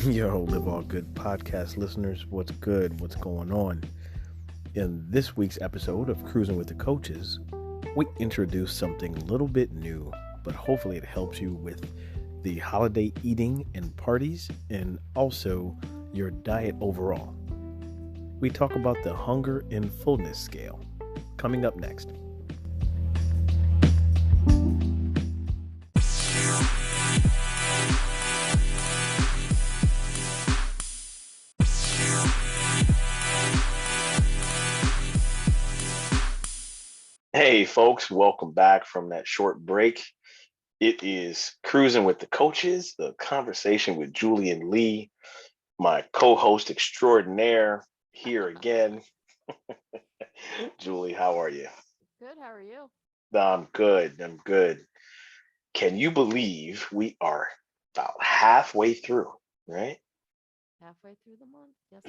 Yo, Live All Good podcast listeners, what's good? What's going on? In this week's episode of Cruising with the Coaches, we introduce something a little bit new, but hopefully it helps you with the holiday eating and parties and also your diet overall. We talk about the hunger and fullness scale. Coming up next. Hey, folks, welcome back from that short break. It is Cruising with the Coaches, the conversation with Julian Lee, my co host extraordinaire, here again. Julie, how are you? Good, how are you? I'm good. I'm good. Can you believe we are about halfway through, right? Halfway through the month? Yes,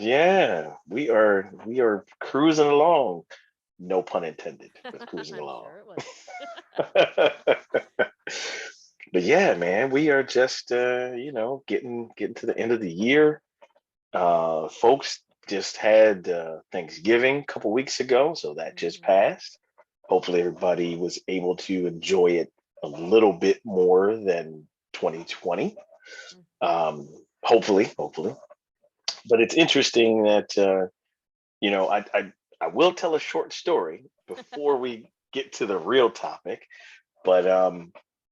we are. Yeah, we are cruising along. No pun intended with cruising I'm along. sure it was. But yeah, man, we are just getting to the end of the year. Folks just had Thanksgiving a couple weeks ago, so that just hmm passed. Hopefully, everybody was able to enjoy it a little bit more than 2020. Hopefully. But it's interesting that you know I, I I will tell a short story before we get to the real topic. But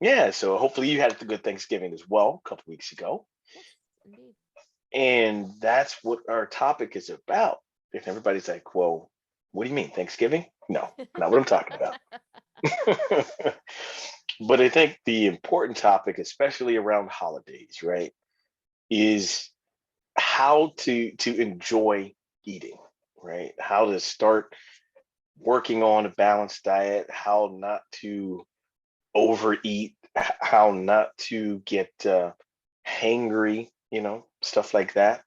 yeah, so hopefully you had a good Thanksgiving as well a couple weeks ago. Yes, indeed. And that's what our topic is about. If everybody's like, well, what do you mean, Thanksgiving? No, not what I'm talking about. But I think the important topic, especially around holidays, right, is how to enjoy eating, right? How to start working on a balanced diet, how not to overeat, how not to get hangry, stuff like that.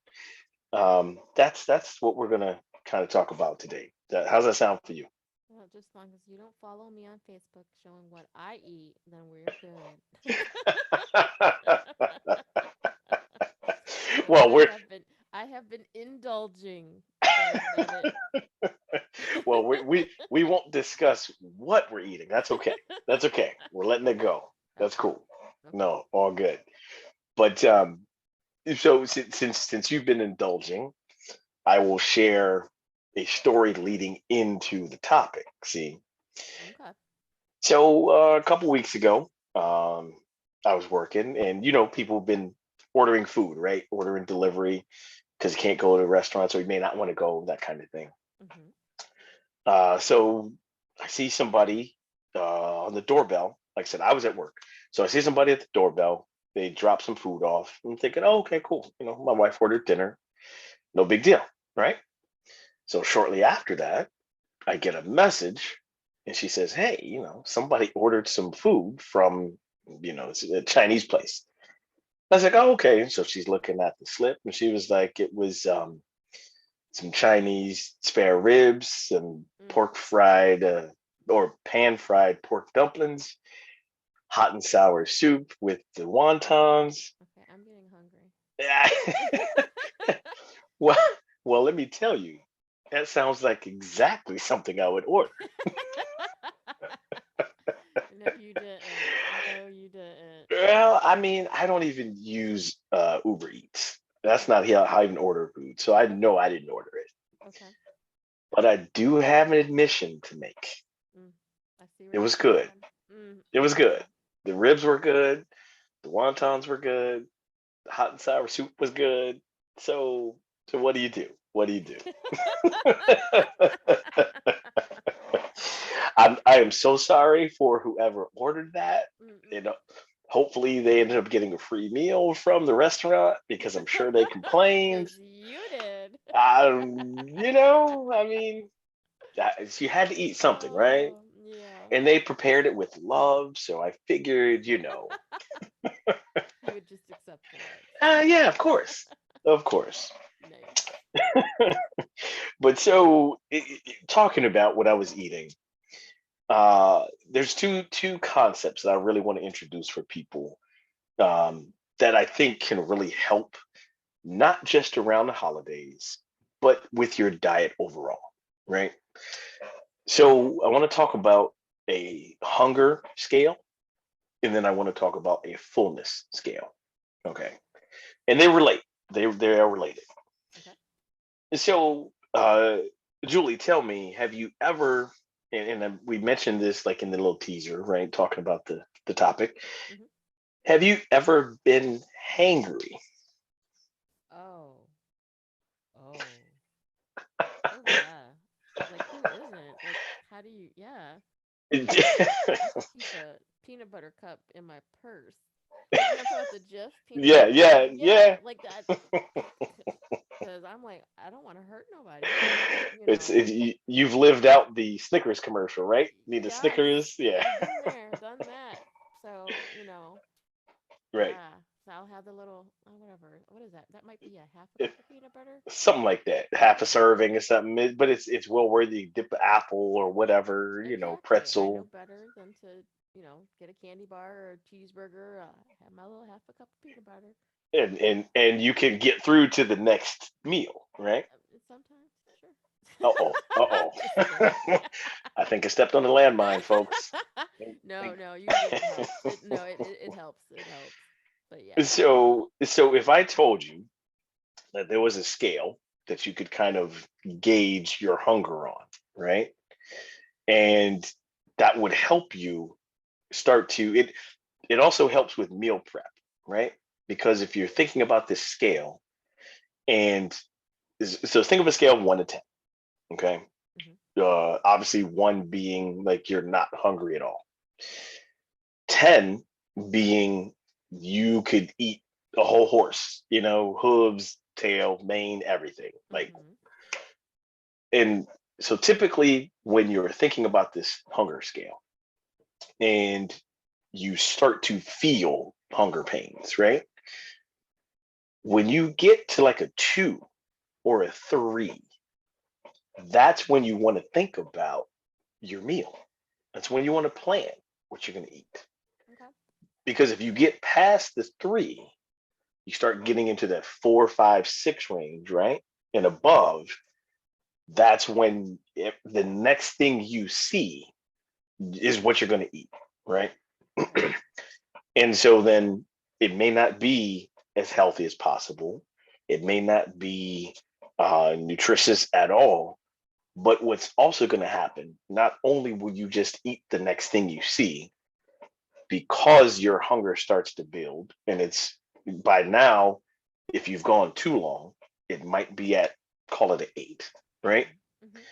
That's what we're gonna kind of talk about today. How's that sound for you? Well, just as long as you don't follow me on Facebook showing what I eat, then we're good. Because Well, we're I have been indulging. That's about it. we won't discuss what we're eating. That's okay. That's okay. We're letting it go. That's Okay. cool. Okay. No, all good. But so since you've been indulging, I will share a story leading into the topic. See, Okay. so a couple weeks ago, I was working, and people have been ordering food, right? Ordering delivery because you can't go to restaurants or you may not want to go, that kind of thing. hmm So I see somebody on the doorbell. Like I said, I was at work, so I see somebody at the doorbell. They drop some food off. I'm thinking, oh, okay, cool. My wife ordered dinner. No big deal, right? So shortly after that, I get a message and she says, hey, somebody ordered some food from, it's a Chinese place. I was like, oh, okay. So she's looking at the slip and she was like, it was some Chinese spare ribs, some Mm. pork fried or pan fried pork dumplings, hot and sour soup with the wontons. Okay, I'm getting hungry. well, well, let me tell you, that sounds like exactly something I would order. No, you didn't. No, you didn't. Well, I mean, I don't even use Uber Eats. That's not how I even order food. So I know I didn't order it. Okay. But I do have an admission to make. Mm. I see where It this was is good. going. Mm. It was Mm-hmm. good. The ribs were good. The wontons were good. The hot and sour soup was good. So, so what do you do? What do you do? I am so sorry for whoever ordered that. You Mm-mm. know, hopefully they ended up getting a free meal from the restaurant because I'm sure they complained. Because you did. I mean, she had to eat something, right? Oh, yeah. And they prepared it with love, so I figured, You would just accept it. yeah, of course, of course. Nice. But so, talking about what I was eating, there's two concepts that I really want to introduce for people that I think can really help not just around the holidays, but with your diet overall, right? So I want to talk about a hunger scale, and then I want to talk about a fullness scale. Okay. And they relate. They are related. Okay. So Julie, tell me, have you ever, and we mentioned this like in the little teaser, right? Talking about the topic. Hmm. Have you ever been hangry? Oh. Oh. Oh yeah. Like who isn't? Like how do you? Yeah. I could keep a peanut butter cup in my purse. You know, I'm talking about the Jif peanut Yeah, butter cup. yeah, Yeah, yeah. like that. Because I'm like, I don't want to hurt nobody. You It's know. you've lived out the Snickers commercial, right? Need a Yes, Snickers, yeah. I've been there, done that. So Right. yeah. So I'll have the little, whatever. What is that? That might be a half a It, cup of peanut butter. something like that, half a Yeah. serving or something. But it's well worthy. Dip an apple or whatever, Exactly. I know pretzel, better than to, get a candy bar or a cheeseburger. Have my little half a cup of peanut butter. and you can get through to the next meal, right? Sometimes, sure. Uh-oh, Just kidding. uh-oh. I think I stepped on the landmine, folks. No, Think- no, it helps. It helps. It helps. But yeah. so if I told you that there was a scale that you could kind of gauge your hunger on, right? And that would help you start to it also helps with meal prep, right? Because if you're thinking about this scale and so think of a scale of 1 to 10, okay? Hmm. Obviously 1 being like you're not hungry at all. 10 being you could eat a whole horse, hooves, tail, mane, everything. Like, Hmm. and so typically when you're thinking about this hunger scale and you start to feel hunger pains, right? When you get to like a 2 or a 3, that's when you want to think about your meal. That's when you want to plan what you're going to eat. Okay. Because if you get past the 3, you start getting into that 4, 5, 6 range, right? And above, that's when the next thing you see is what you're going to eat, right? Okay. And so then it may not be as healthy as possible. It may not be nutritious at all. But what's also going to happen, not only will you just eat the next thing you see, because your hunger starts to build, and it's by now, if you've gone too long, it might be at, call it an 8, right? Hmm. Hmm.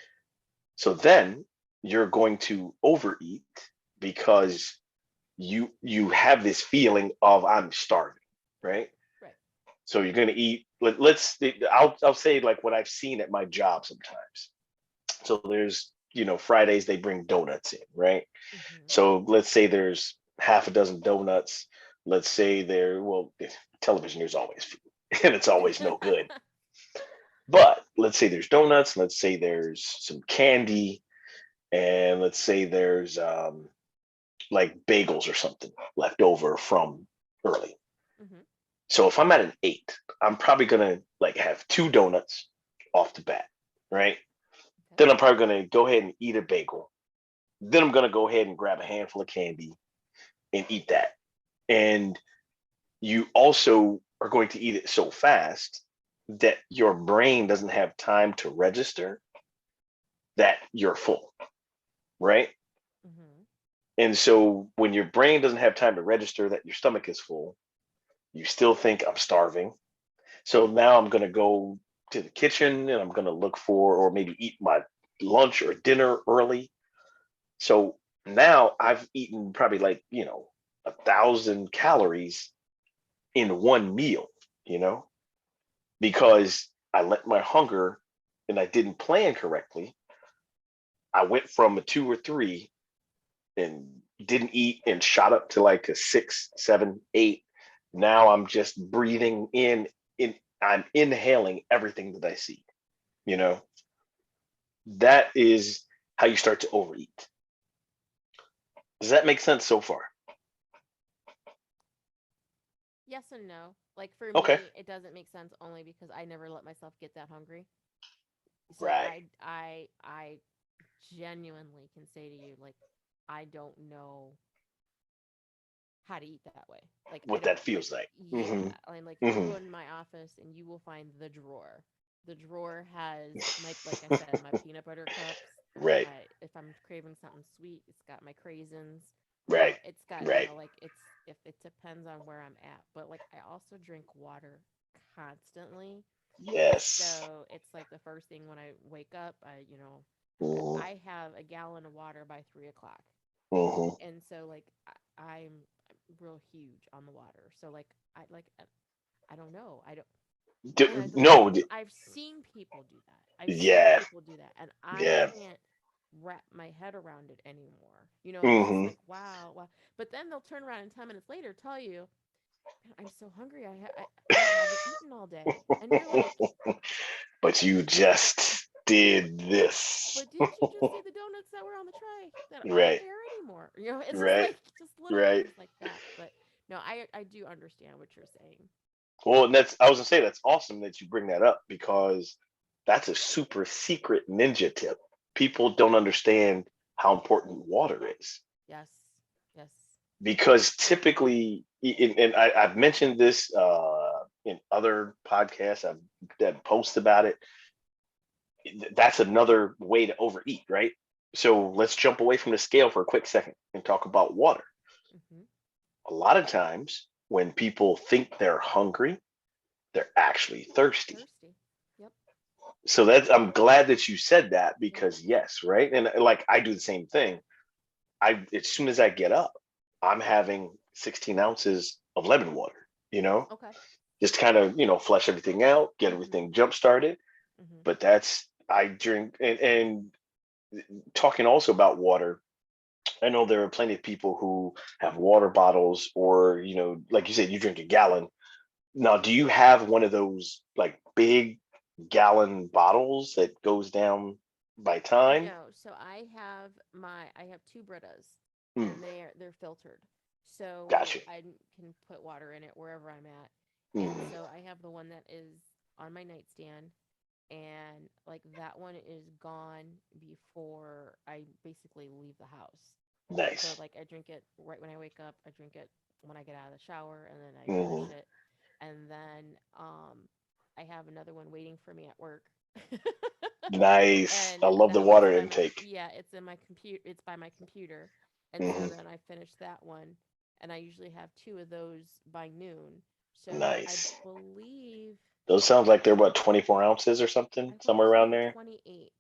So then you're going to overeat because you have this feeling of I'm starving, right? Right. So you're going to eat. Let's. I'll say like what I've seen at my job sometimes. So there's Fridays they bring donuts in, right? Hmm. So let's say there's half a dozen donuts. Let's say television there's always food, and it's always no good. But let's say there's donuts. Let's say there's some candy, and let's say there's like bagels or something left over from early. Hmm. So if I'm at an 8, I'm probably gonna like have 2 donuts off the bat, right? Okay. Then I'm probably gonna go ahead and eat a bagel. Then I'm gonna go ahead and grab a handful of candy and eat that. And you also are going to eat it so fast that your brain doesn't have time to register that you're full, right? Hmm. And so when your brain doesn't have time to register that your stomach is full, you still think I'm starving. So now I'm going to go to the kitchen and I'm going to look for, or maybe eat my lunch or dinner early. So now I've eaten probably like, 1,000 calories in one meal, you know, because I let my hunger and I didn't plan correctly. I went from a 2 or 3 and didn't eat and shot up to like a 6, 7, 8. Now I'm just breathing in I'm inhaling everything that I see, you know. That is how you start to overeat. Does that make sense so far? Yes and no. Like for Okay. me, it doesn't make sense only because I never let myself get that hungry. So Right. I genuinely can say to you, like, I don't know how to eat that way. Like I What don't that like, feels like. yeah. Hmm. I'm like, you Hmm. go in my office and you will find the drawer. The drawer has my, like I said, my peanut butter cups. Right. My, if I'm craving something sweet, it's got my craisins. Right. It's got, Right. like it's, if it depends on where I'm at. But like I also drink water constantly. Yes. So it's like the first thing when I wake up, Hmm. I have a gallon of water by 3 o'clock. Hmm. And so like I'm real huge on the water. So like I don't know. I don't. And No. I've seen people do that. I've seen Yeah. people do that, and I Yeah. can't wrap my head around it anymore. It's just Hmm. like wow, wow. But then they'll turn around and 10 minutes later tell you, "Man, I'm so hungry. I haven't eaten all day," and you're like, But you just did this. "But didn't you just see the donuts that were on the tray? That I don't Right. care anymore." It's just Right. like just little Right. things like that. But no, I do understand what you're saying. Well, and I was gonna say that's awesome that you bring that up because that's a super secret ninja tip. People don't understand how important water is Yes, yes. because typically, and I've mentioned this in other podcasts. I've done posts about it. That's another way to overeat, right? So let's jump away from the scale for a quick second and talk about water. Hmm. A lot of times when people think they're hungry, they're actually thirsty. Thirsty. Yep. So that's I'm glad that you said that Yep. because yes, right? And like I do the same thing. I as soon as I get up, I'm having 16 ounces of lemon water, Okay. just kind of, flush everything out, get Mhm. everything jump started. Mhm. But that's I drink and talking also about water. I know there are plenty of people who have water bottles or, like you said, you drink a gallon. Now, do you have one of those like big gallon bottles that goes down by time? No, so I have two Britas, Hmm, and they're filtered, so gotcha. can put water in it wherever I'm at, and Hmm, so I have the one that is on my nightstand, and like that one is gone before I basically leave the house. So nice. like I drink it right when I wake up, I drink it when I get out of the shower, and then I finish Hmm, it, and then I have another one waiting for me at work. nice. And I love the that one's water by my, intake. yeah, it's in my computer, it's by my computer. And so Hmm, then I finish that one, and I usually have two of those by noon. So I nice. believe Those sounds like they're what 24 ounces or something, I want to somewhere say around they're there. 28.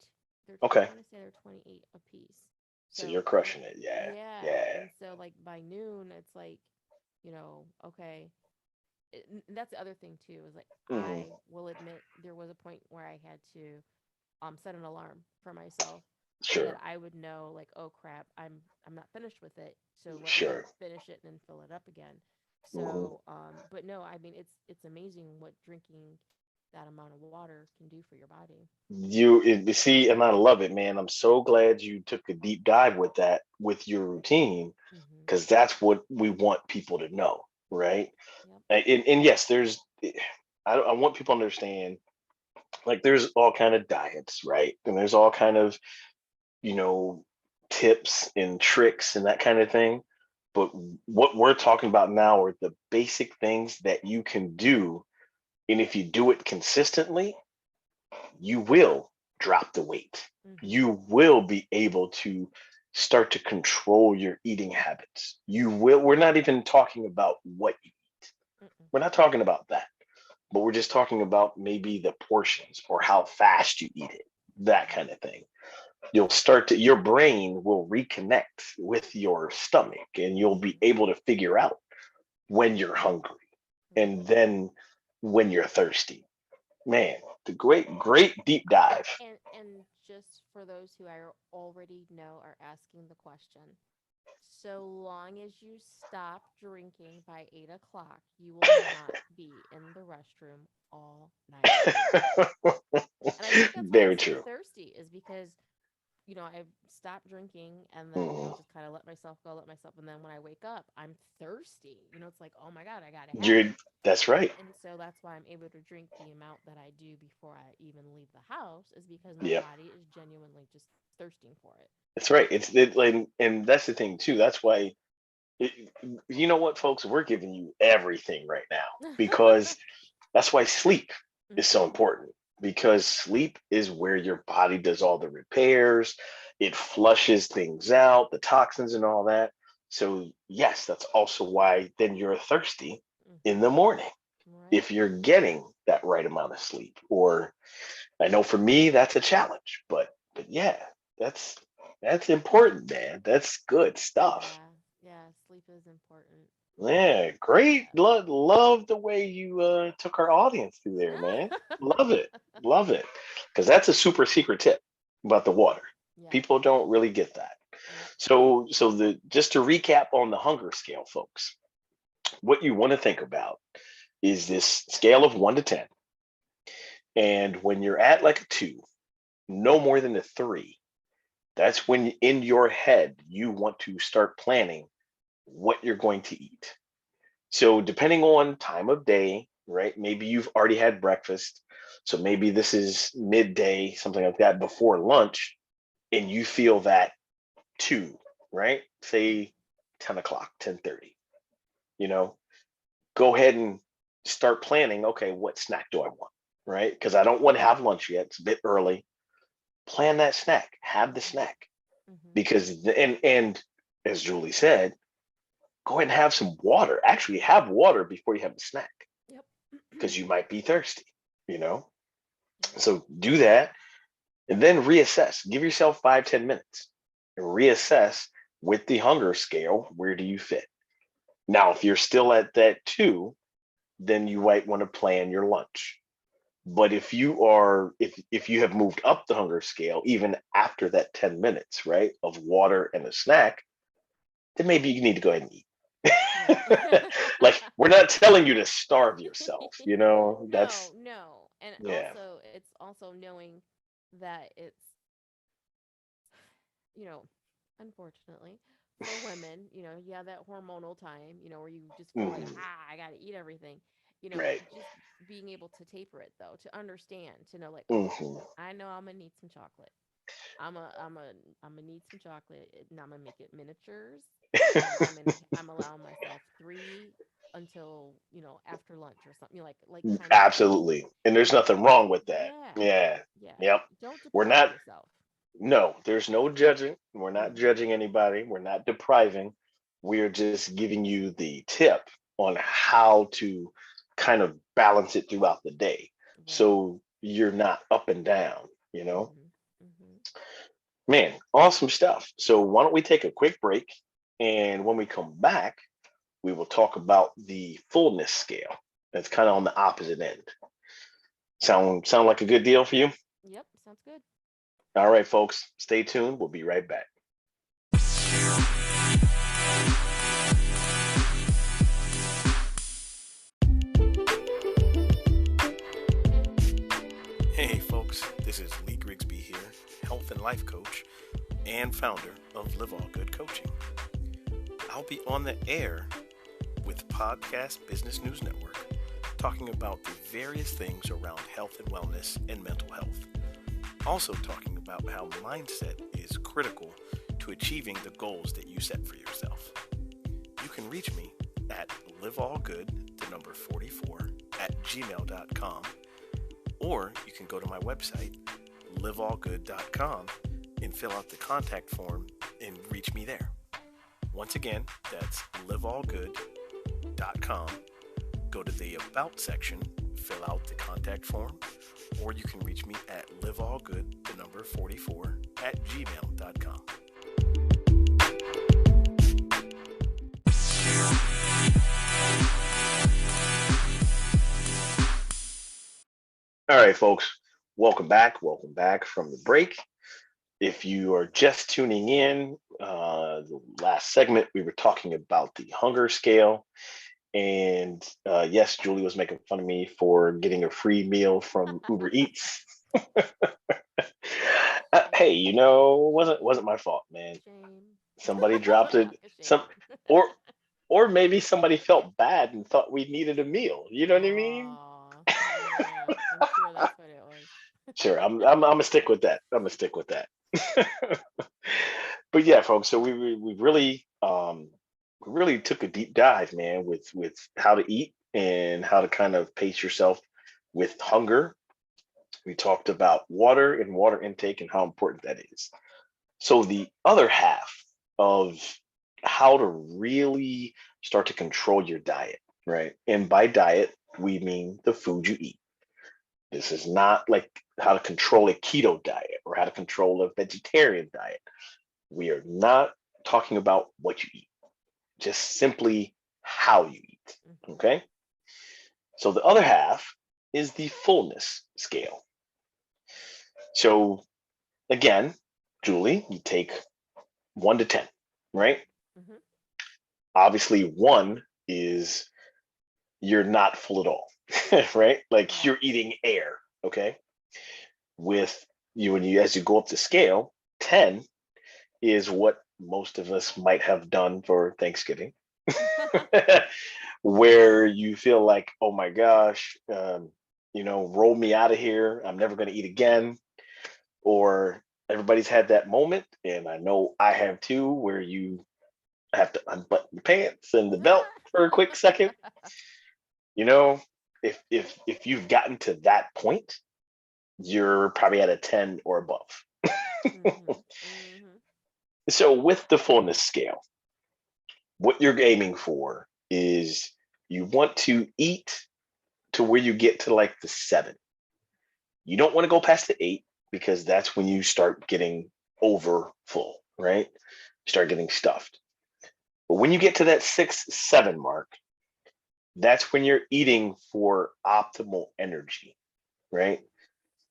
I Okay, want to say they're 28 a piece. so you're So crushing it. Yeah, yeah, yeah. and so like by noon it's like, okay. That's the other thing too, is like Hmm. I will admit there was a point where I had to set an alarm for myself so that Sure, I would know, like, oh crap, I'm not finished with it. So let me sure. finish it and then fill it up again. Hmm. So but no, I mean it's amazing what drinking that amount of water can do for your body. You see, and I love it, man. I'm so glad you took a deep dive with that with your routine Mhm. because that's what we want people to know, Yep. right? Yep. And yes, I want people to understand like there's all kind of diets, right? And there's all kind of, you know, tips and tricks and that kind of thing. But what we're talking about now are the basic things that you can do. And if you do it consistently, you will drop the weight. Mhm. You will be able to start to control your eating habits. We're not even talking about what you eat. Mm-mm. We're not talking about that, but we're just talking about maybe the portions or how fast you eat it, that Mhm. kind of thing. Your brain will reconnect with your stomach and you'll be Mhm. able to figure out when you're hungry Mhm. and then when you're thirsty. Man, the great deep dive. And just for those who I already know are asking the question, so long as you stop drinking by 8 o'clock, you will not be in the restroom all night long. And I think that's why I'm Very so true. thirsty, is because I stop drinking and then, Mhm. just kind of let myself. And then when I wake up, I'm thirsty. It's like, oh my God, I got to have You're it. that's right. And so that's why I'm able to drink the amount that I do before I even leave the house, is because my Yeah, body is genuinely just thirsting for that's right. And that's the thing too. That's why it, you know what, folks, we're giving you everything right now it. because that's why sleep is so Hmm. important because sleep is where your body does all the repairs. It flushes things out, the toxins and all that. So yes, that's also why then you're thirsty in Hmm. the morning Right. if you're getting that right amount of sleep. Or I know for me that's a challenge, but yeah, that's that's important, man. That's good stuff. Yeah. Yeah. Sleep is important. Yeah, great. Love the way you took our audience through there, man. Love it. Love it. Because that's a super secret tip about the water. Yes. People don't really get that. Yep. So the just to recap on the hunger scale, folks, what you want to think about is this scale of 1 to 10. And when you're at like a two, no more than a three, that's when in your head you want to start planning what you're going to eat. So depending on time of day, right? Maybe you've already had breakfast. So maybe this is midday, something like that before lunch, and you feel that too, right? Say 10 o'clock, 10:30, you know, go ahead and start planning, okay, what snack do I want? Right? Because I don't want to have lunch yet. It's a bit early. Plan that snack. Have the snack. Hmm. Because and as Julie said, go ahead and have some water. Actually have water before you have the snack Yep. because you might be thirsty, you know? Yep. So do that and then reassess. Give yourself 5, 10 minutes and reassess with the hunger scale. Where do you fit? Now, if you're still at that two, then you might want to plan your lunch. But if you have moved up the hunger scale, even after that 10 minutes, right, of water and a snack, then maybe you need to go ahead and eat. Right. Like we're not telling you to starve yourself, you know. No, That's no. And yeah. also, it's also knowing that it's, you know, unfortunately, for women, you have that hormonal time, where you just feel like, Hmm. I got to eat everything. Right. Just being able to taper it, though, to understand, to know, like, okay, Hmm. I know I'm gonna need some chocolate. I'm gonna need some chocolate, and I'm gonna make it miniatures, and I'm allowing myself three until after lunch or something, like kind of, Absolutely. And there's nothing wrong with that. yeah, Yeah. yeah. Yep. Don't We're deprive not, yourself. no, there's no judging. We're not Mm-hmm. judging anybody. We're not depriving. We're just giving you the tip on how to kind of balance it throughout the day. Right. So you're not up and down, you know? Mm-hmm. Mm-hmm. Man, awesome stuff. So why don't we take a quick break? And when we come back, we will talk about the fullness scale. That's kind of on the opposite end. Sound like a good deal for you? Yep. Sounds good. All right, folks, stay tuned. We'll be right back. Hey, folks, this is Lee Grigsby here, health and life coach and founder of Live All Good Coaching. I'll be on the air with Podcast Business News Network talking about the various things around health and wellness and mental health. Also talking about how mindset is critical to achieving the goals that you set for yourself. You can reach me at liveallgood, the number 44, at gmail.com, or you can go to my website, liveallgood.com, and fill out the contact form and reach me there. Once again, that's liveallgood.com. Go to the About section, fill out the contact form, or you can reach me at liveallgood, the number 44, at gmail.com. All right, folks, welcome back. Welcome back from the break. If you are just tuning in, the last segment we were talking about the hunger scale. And yes, Julie was making fun of me for getting a free meal from Uber Eats. Hey, wasn't my fault, man. Shame. Somebody dropped it. A Some shame. or or maybe somebody felt bad and thought we needed a meal. You know what I mean? Aw, yeah, I'm sure that's what it was. Sure, I'm gonna stick with that. I'm gonna stick with that. But yeah, folks. So we really we really took a deep dive, man, with how to eat and how to kind of pace yourself with hunger. We talked about water and water intake and how important that is. So the other half of how to really start to control your diet, right? And by diet, we mean the food you eat. This is not like how to control a keto diet or how to control a vegetarian diet. We are not talking about what you eat, just simply how you eat. Mhm. Okay. So the other half is the fullness scale. So again, Julie, you take 1 to 10, right? Mhm. Obviously, one is you're not full at all, right? Like Right. you're eating air. Okay. With you, when you, as you go up the scale, 10 is what most of us might have done for Thanksgiving, where you feel like, oh my gosh, roll me out of here. I'm never going to eat again. Or everybody's had that moment, and I know I have too, where you have to unbutton your pants and the belt for a quick second. You know, if you've gotten to that point, you're probably at a 10 or above. Mhm. Mhm. So with the fullness scale, what you're aiming for is you want to eat to where you get to like the 7. You don't want to go past the 8 because that's when you start getting over full, right? You start getting stuffed. But when you get to that 6, 7 mark, that's when you're eating for optimal energy, right?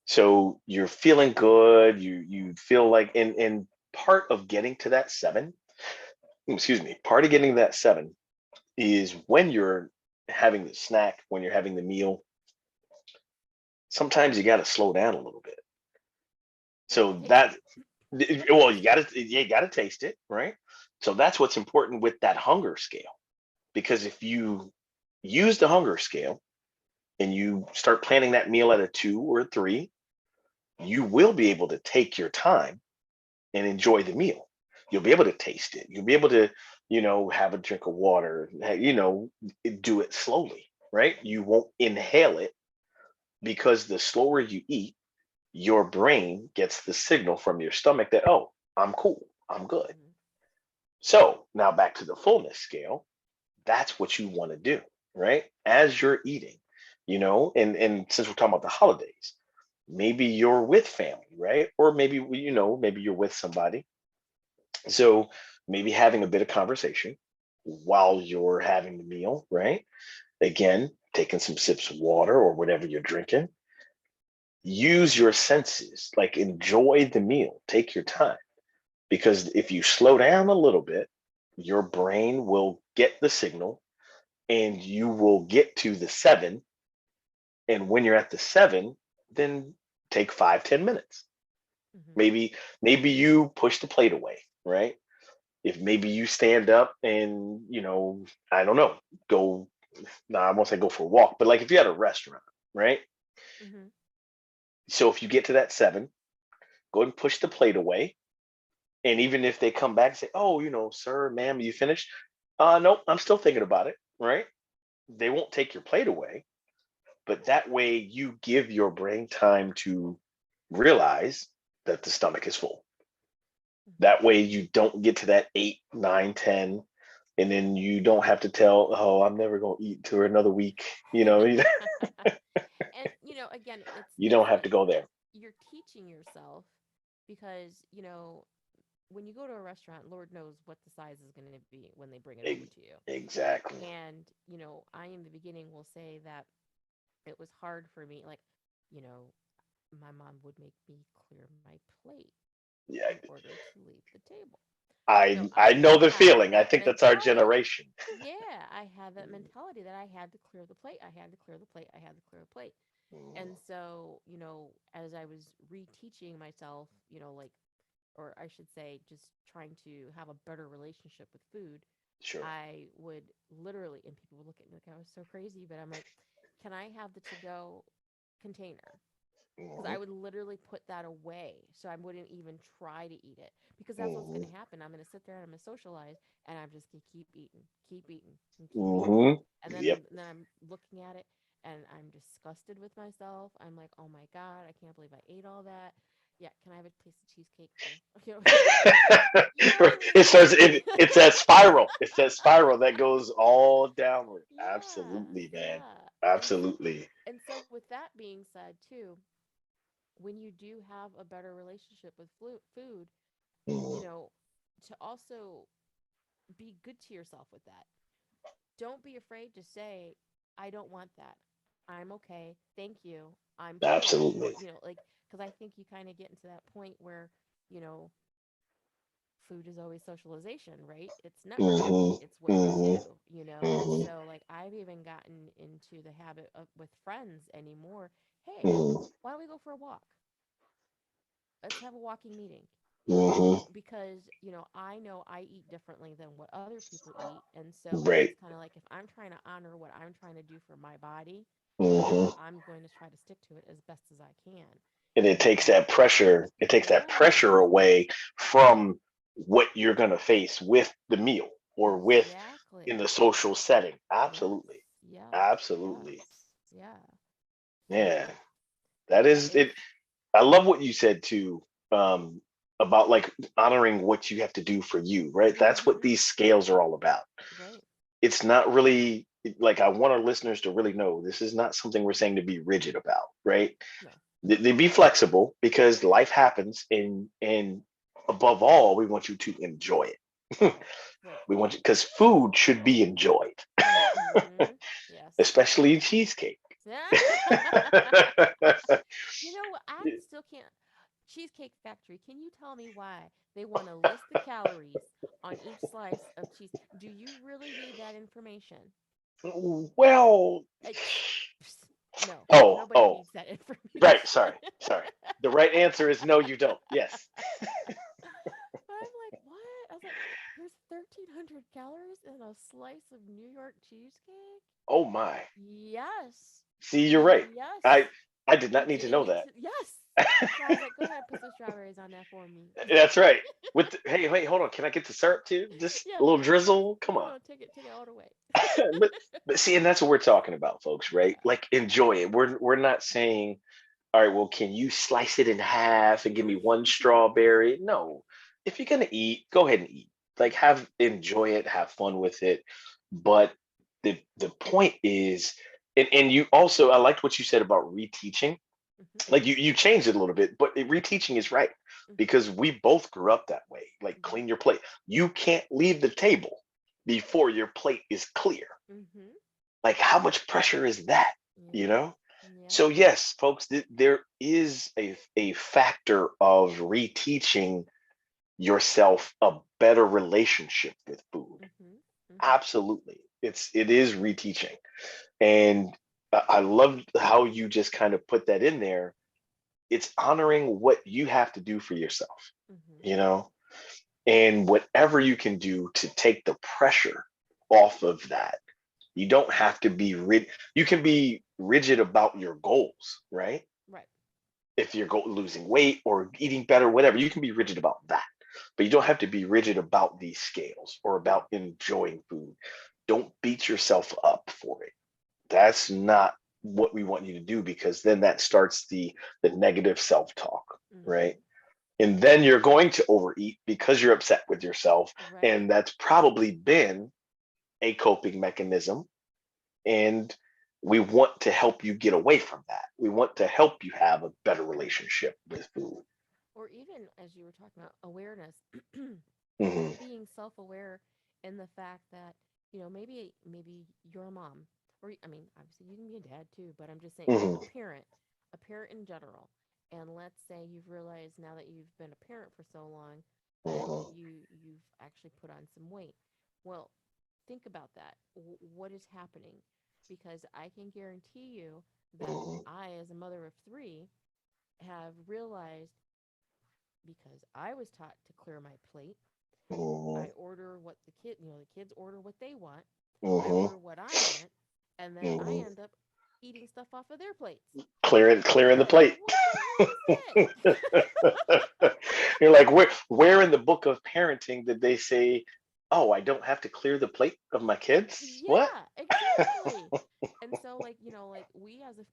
So you're feeling good. You feel like, and part of getting to that 7, excuse me, part of getting that 7 is when you're having the snack, when you're having the meal, sometimes you got to slow down a little bit. You gotta So taste that, it. You gotta well, taste it. you got to taste it, right? So that's what's important with that hunger scale. Because if you use the hunger scale and you start planning that meal at a 2 or a 3, you will be able to take your time and enjoy the meal. You'll be able to taste it. You'll be able to, have a drink of water, do it slowly, right? You won't inhale it because the slower you eat, your brain gets the signal from your stomach that, oh, I'm cool, I'm good. Mhm. So now back to the fullness scale, that's what you want to do, right? As you're eating, and since we're talking about the holidays, maybe you're with family, right? Or maybe, maybe you're with somebody. So maybe having a bit of conversation while you're having the meal, right? Again, taking some sips of water or whatever you're drinking. Use your senses, like enjoy the meal, take your time. Because if you slow down a little bit, your brain will get the signal and you will get to the 7. And when you're at the 7, then take 5, 10 minutes. Mhm. Maybe you push the plate away, right? If maybe you stand up and, I don't know, go, no, I won't say go for a walk, but like if you're at a restaurant, right? Mhm. So if you get to that 7, go and push the plate away. And even if they come back and say, oh, sir, ma'am, you finished? Nope, I'm still thinking about it, right? They won't take your plate away, but that way you give your brain time to realize that the stomach is full. Mhm. That way you don't get to that 8, 9, 10, and then you don't have to tell, oh, I'm never going to eat for another week. You And again, it's don't have to go there. you're teaching yourself because when you go to a restaurant, Lord knows what the size is going to be when they bring it over to you. Exactly. And I in the beginning will say that it was hard for me. Like, you know, my mom would make me clear my plate Yeah, in order to leave the table. So I know the had feeling. I that think that's our mentality. generation. Yeah, I had that mentality that I had to clear the plate. I had to clear the plate. I had to clear the plate. And so, as I was reteaching myself, or I should say, just trying to have a better relationship with food, Sure. I would literally, and people would look at me like I was so crazy, but I'm like, can I have the to go container? Because Hmm. I would literally put that away so I wouldn't even try to eat it because that's what's going Hmm. to happen. I'm going to sit there and I'm going to socialize and I'm just going to keep eating, and keep eating. Hmm. And Yep. then I'm looking at it and I'm disgusted with myself. I'm like, oh my God, I can't believe I ate all that. Yeah, can I have a piece of cheesecake too? What I It mean? starts. It's that spiral. It's that spiral that goes all downward. Yeah, Absolutely, man. yeah. Absolutely. And so with that being said too, when you do have a better relationship with food, you Mhm. know, to also be good to yourself with that. Don't be afraid to say, I don't want that. I'm okay. Thank you. I'm full. Or, Absolutely. because I think you kind of get into that point where, you know, food is always socialization, right? It's networking, Hmm. it's what you Hmm. do. And Hmm. so, like, I've even gotten into the habit of with friends anymore. Hey, Hmm. why don't we go for a walk? Let's have a walking meeting. Hmm. Because I know I eat differently than what other people eat, and so it's Right. kind of like if I'm trying to honor what I'm trying to do for my body, Hmm. I'm going to try to stick to it as best as I can. And it takes And that pressure. It takes that yeah, pressure away from what you're gonna face with the meal or with in exactly. the social setting. Yes, Absolutely. yes, Absolutely. yes, yeah. Yeah. So That yeah, is it's it. I love what you said too, about like honoring what you have to do for you, right? That's what mm-hmm, these scales are all about. right, It's not really like I want our listeners to really know this is not something we're saying to be rigid about, right? no, They be flexible because life happens, and above all, we want you to enjoy it. right, right. We want you because food should be enjoyed, Mm-hmm. Yes. especially cheesecake. What? I still can't. Cheesecake Factory, can you tell me why they want to list the calories on each slice of cheese? Do you really need that information? Well, Like, no, oh, nobody oh, needs that right. information. Sorry, sorry. The right answer is no, you don't. Yes. I'm like, what? I was like, there's 1,300 calories in a slice of New York cheesecake? Oh my. Yes. See, you're right. Yes. I did not You need to didn't know need that. to. Yes. So I was like, go ahead, put some strawberries on that for me. That's right. Hey, wait, hold on. Can I get the syrup too? Just a Yeah. little drizzle. Come on. No, take it all the way. but see, and that's what we're talking about, folks, right? Yeah. Like enjoy it. We're not saying, all right, well, can you slice it in half and give me one strawberry? No. If you're gonna eat, go ahead and eat. Like have enjoy it, have fun with it. But the point is, and you also I liked what you said about reteaching. Hmm. Like you changed it a little bit, but reteaching is right Hmm. because we both grew up that way. Like Right. clean your plate. You can't leave the table before your plate is clear. Hmm. Like how much pressure is that? You Yeah. know? Yeah. So yes, folks, there is a factor of reteaching yourself a better relationship with food. Hmm. Hmm. Absolutely. It is reteaching. And I love how you just kind of put that in there. It's honoring what you have to do for yourself, Hmm. you know, and whatever you can do to take the pressure off of that. You don't have to be you can be rigid about your goals, right? Right. If you're losing weight or eating better, whatever, you can be rigid about that. But you don't have to be rigid about these scales or about enjoying food. Don't beat yourself up for it. That's not what we want you to do because then that starts the negative self-talk, right? Hmm. And then you're going to overeat because you're upset with yourself, Right. and that's probably been a coping mechanism. And we want to help you get away from that. We want to help you have a better relationship with food. Or even as you were talking about awareness, Hmm. being self-aware in the fact that maybe you're a mom, or I mean, obviously you can be a dad too, but I'm just saying Hmm. a parent in general. And let's say you've realized now that you've been a parent for so long that Hmm. you've actually put on some weight. Well, think about that. What is happening? because I can guarantee you that Mhm. I, as a mother of three, have realized because I was taught to clear my plate. I Mhm. order what the kids order what they want. I Mhm. order what I want, and then I Mhm. end up eating stuff off of their plates. Clearing the Yeah, plate. what the hell is this? You're like, where in the book of parenting did they say, "Oh, I don't have to clear the plate of my kids"? What? Yeah, exactly. And so like, like we as a,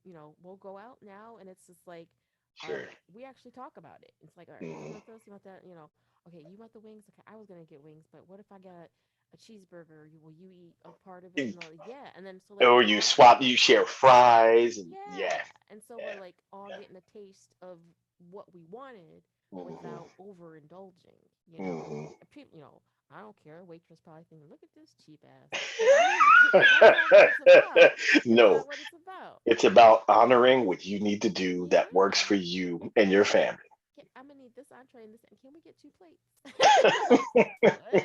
we'll go out now and it's just like Sure. we actually talk about it. It's like, all right, you Mhm. want this, you want that, okay, you want the wings? Okay, I was gonna get wings, but what if I got a cheeseburger? Will you eat a part of it? And they're like, yeah. And then so like Or we're you all swap, getting you share fries, and yeah, yeah. And so we're yeah. like all getting a taste of what we wanted Mhm. without overindulging, Mhm. And people, I don't care. Waitress probably thinking, look at this cheap ass. But that's not what it's about. It's No, not what it's about. it's about honoring what you need to do that works Yeah. for you and your Yeah. family. I'm gonna need this entree and this, and can we get two plates? And you're like, what?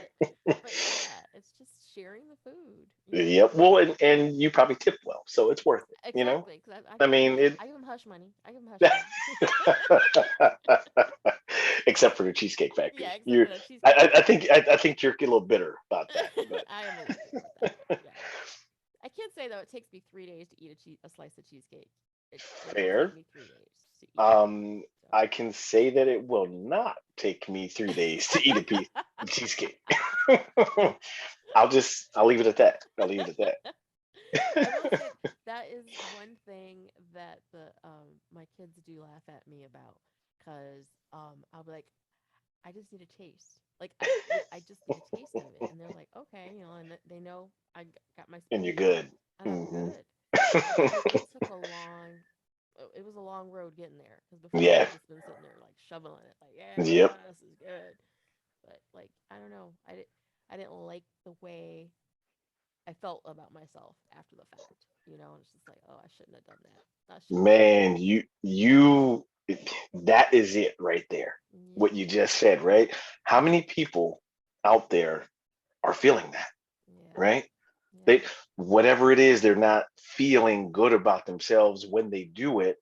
But yeah, it's just sharing the food, Yep. Well, and you probably tip well, so it's worth it. Exactly, because I I give them mean, it. I give them hush money. I give them hush money. Except for the Cheesecake Yeah, Factory, except for that cheesecake factory. I think you're a little bitter about that, but I am a little bitter about that one. Yeah, I can't say though. It takes me 3 days to eat a slice of cheesecake. It will take fair. me 3 days to eat it. Um, So. I can say that it will not take me 3 days to eat a piece of cheesecake. I'll leave it at that. I'll leave it at I will that. say that is one thing that the my kids do laugh at me about, because I'll be like, I just need a taste. Like I just need a taste of it, and they're like, okay, and they know got my And you're spoon, good. and I'm Hmm. good. But it took a long. It was a long road getting there because before I Yeah. would just been sitting there like shoveling it, like Yep. yeah, this is good. But like I don't know, I didn't like the way I felt about myself after the fact. And it's just like, oh, I shouldn't have done that. I shouldn't have done Man, that is it right there. that. What Yep. you just said, right? How many people out there are feeling that, Yeah. right? Yeah. They, whatever it is, they're not feeling good about themselves when they do it,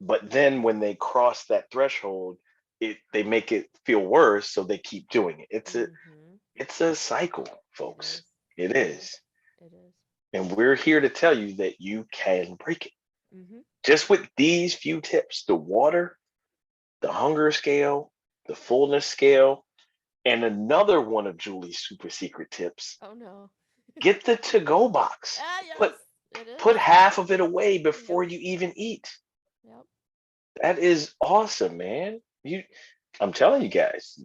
but then when they cross that threshold, they make it feel worse, so they keep doing it. Mhm. It's a cycle, It folks. is. It It is. is. It is. And we're here to tell you that you can break it. Mhm. Just with these few tips, the water, the hunger scale, the fullness scale, and another one of Julie's super secret tips. Oh no. Get the to-go box. Ah, yes. Put It put is. half of it away Yep. before you even eat. Yep. That is awesome, man. I'm telling you guys,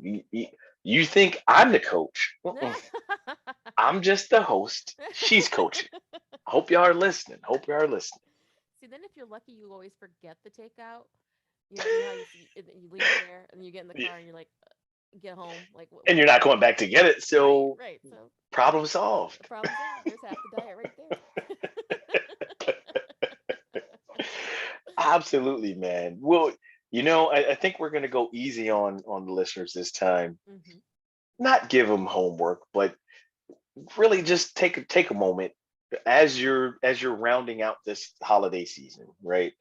you think I'm the coach. Mm-mm. I'm just the host. She's coaching. Hope y'all are listening. Hope y'all are listening. See, then if you're lucky, you always forget the takeout. You know how you leave it there, and you get in the car, and you're like, get home, like And what you're did not I going do? back to get it, Right, so right. So problem solved. problem solved. There's half the diet right there. Absolutely, man. Well, I think we're going to go easy on the listeners this time. Mhm. Not give them homework, but really just take a moment as you're rounding out this holiday season, right?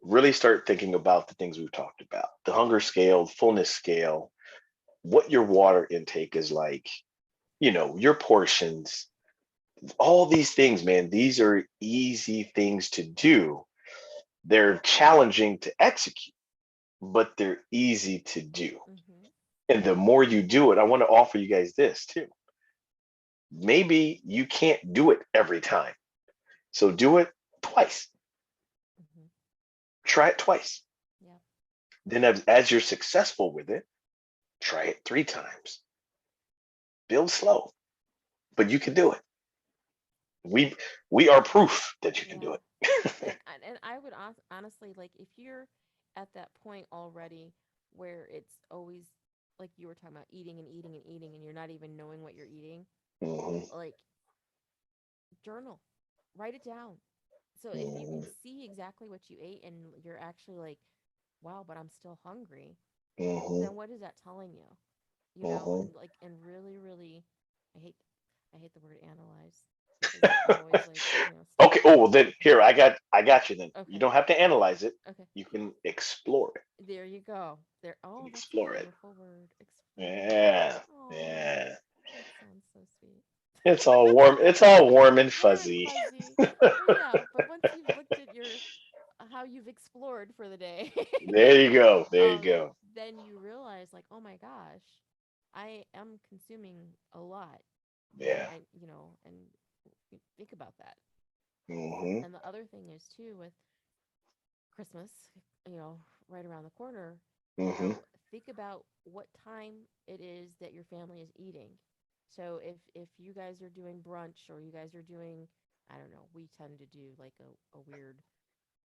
Really start thinking about the things we've talked about: the hunger scale, fullness scale, what your water intake is like, your portions, all these things, man. These are easy things to do. They're challenging to execute, but they're easy to do. Mhm. And the more you do it, I want to offer you guys this too. Maybe you can't do it every time. So do it twice. Mhm. Try it twice. Yeah. Then, as you're successful with it, try it 3 times. Build slow, but you can do it. We we are proof that you can do Yeah. it. And I would honestly, like, if you're at that point already where it's always like you were talking about, eating and eating and eating, and you're not even knowing what you're eating, Hmm. like, journal, write it down. So if you can Hmm. see exactly what you ate and you're actually like, wow, but I'm still hungry, Hmm. then what is that telling you? Hmm. And like, and really, really, I hate I hate the word analyze. 'cause I'm always like, Okay. Oh, well then here okay, I got you then. You okay, don't have to analyze it. okay. You can explore it. There you go. There. Oh, that's a Explore it. beautiful word. Explore. Yeah. Oh, Yeah. that sounds so sweet. It's all warm. It's all warm and Warm and fuzzy. fuzzy. But yeah, but once you've looked at your how you've explored for the day, There you go. There you um, go. then you realize like, oh my gosh, I am consuming a lot, and Yeah. and think about that. Hmm. And the other thing is too with Christmas, right around the corner, Hmm. think about what time it is that your family is eating. So if you guys are doing brunch or you guys are doing, I don't know, we tend to do like a weird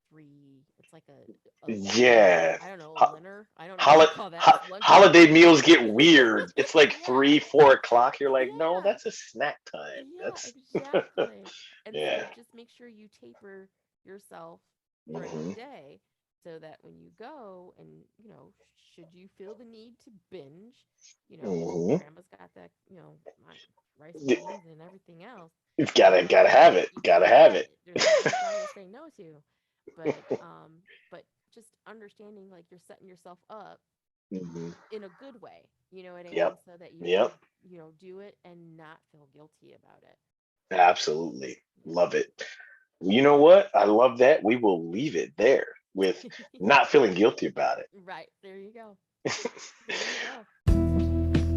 three, it's like a Yeah. I don't know, a Ho- dinner. I don't know what you call that. It's lunch or Holiday dinner. meals get weird. It's like Yeah. 3, 4 o'clock. You're like, no, Yeah. that's a snack time. Yeah, That's exactly. And so yeah. just make sure you taper yourself during the Hmm. day so that when you go and, should you feel the need to binge, Hmm. grandma's got that, rice and beans and everything else. It's gotta Um, have it. you Gotta gotta have have it. it. There's not much I'm gonna say no to. But just understanding like you're setting yourself up Hmm. in a good way, you know what I mean? Yep. So that you can, Yep. do it and not feel guilty about it. Absolutely. Love it. You know what? I love that. We will leave it there with Yeah. not feeling guilty about it. Right. There you go. There you go.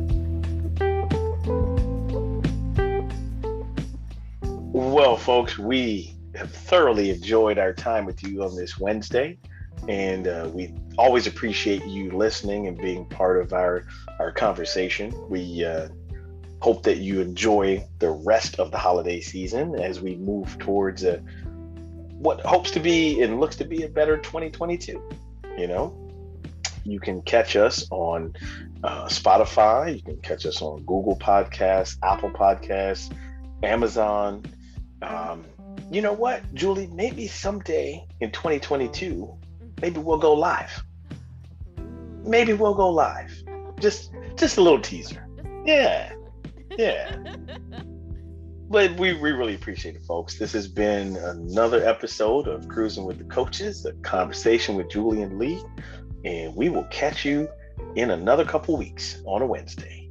Well, folks, we have thoroughly enjoyed our time with you on this Wednesday, and we always appreciate you listening and being part of our conversation. We hope that you enjoy the rest of the holiday season as we move towards what hopes to be and looks to be a better 2022. You know, you can catch us on Spotify. You can catch us on Google Podcasts, Apple Podcasts, Amazon. Um, you know what, Julie? Maybe someday in 2022, maybe we'll go live. Maybe we'll go live. Just a little teaser. Just a little Yeah, yeah. teaser. But we really appreciate it, folks. This has been another episode of Cruising with the Coaches, a conversation with Julie and Lee, and we will catch you in another couple weeks on a Wednesday.